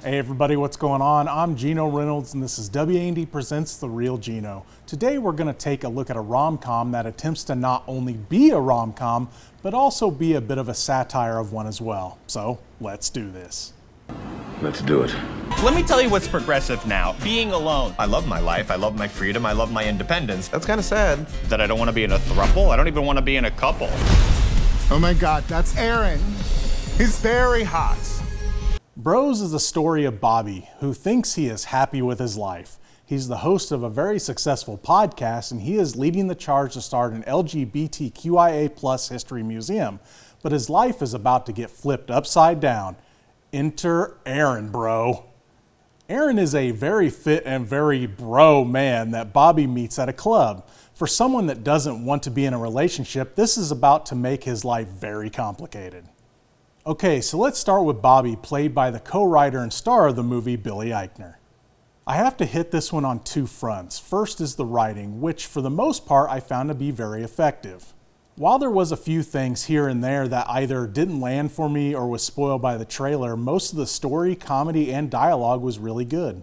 Hey everybody, what's going on? I'm Geno Reynolds and this is WAND Presents The Real Geno. Today we're going to take a look at a rom-com that attempts to not only be a rom-com, but also be a bit of a satire of one as well. So, let's do this. Let's do it. Let me tell you what's progressive now. Being alone. I love my life, I love my freedom, I love my independence. That's kind of sad. That I don't want to be in a throuple. I don't even want to be in a couple. Oh my God, that's Aaron. He's very hot. Bros is the story of Bobby, who thinks he is happy with his life. He's the host of a very successful podcast, and he is leading the charge to start an LGBTQIA+ history museum. But his life is about to get flipped upside down. Enter Aaron, bro. Aaron is a very fit and very bro man that Bobby meets at a club. For someone that doesn't want to be in a relationship, this is about to make his life very complicated. Okay, so let's start with Bobby, played by the co-writer and star of the movie, Billy Eichner. I have to hit this one on two fronts. First is the writing, which for the most part I found to be very effective. While there was a few things here and there that either didn't land for me or was spoiled by the trailer, most of the story, comedy, and dialogue was really good.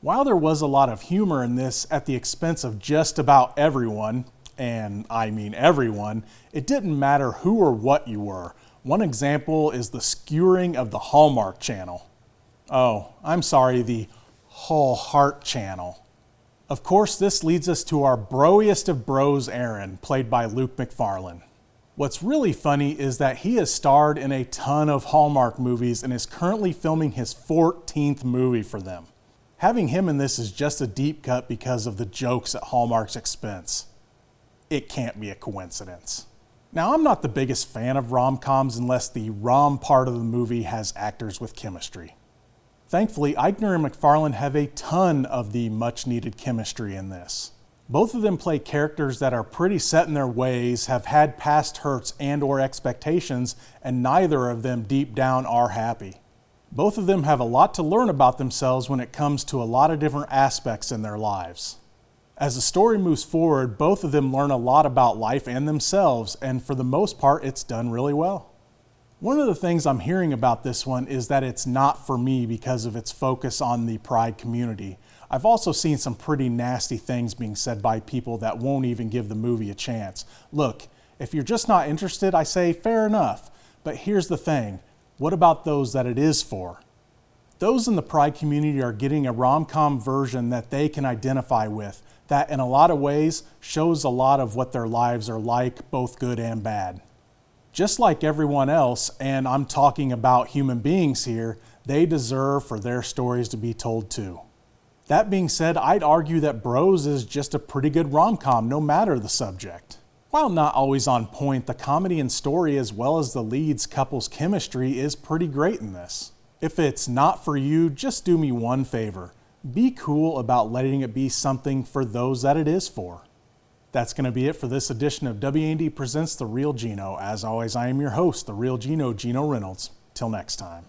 While there was a lot of humor in this at the expense of just about everyone, and I mean everyone, it didn't matter who or what you were. One example is the skewering of the Hallmark Channel. Oh, I'm sorry, the Whole Heart Channel. Of course, this leads us to our broiest of bros, Aaron, played by Luke McFarlane. What's really funny is that he has starred in a ton of Hallmark movies and is currently filming his 14th movie for them. Having him in this is just a deep cut because of the jokes at Hallmark's expense. It can't be a coincidence. Now, I'm not the biggest fan of rom-coms unless the rom part of the movie has actors with chemistry. Thankfully, Eichner and McFarlane have a ton of the much-needed chemistry in this. Both of them play characters that are pretty set in their ways, have had past hurts and/or expectations, and neither of them deep down are happy. Both of them have a lot to learn about themselves when it comes to a lot of different aspects in their lives. As the story moves forward, both of them learn a lot about life and themselves, and for the most part, it's done really well. One of the things I'm hearing about this one is that it's not for me because of its focus on the pride community. I've also seen some pretty nasty things being said by people that won't even give the movie a chance. Look, if you're just not interested, I say fair enough. But here's the thing, what about those that it is for? Those in the pride community are getting a rom-com version that they can identify with, that in a lot of ways shows a lot of what their lives are like, both good and bad. Just like everyone else, and I'm talking about human beings here, they deserve for their stories to be told too. That being said, I'd argue that Bros is just a pretty good rom-com, no matter the subject. While not always on point, the comedy and story as well as the leads couple's chemistry is pretty great in this. If it's not for you, just do me one favor. Be cool about letting it be something for those that it is for. That's going to be it for this edition of WAND Presents The Real Geno. As always, I am your host, The Real Geno, Geno Reynolds. Till next time.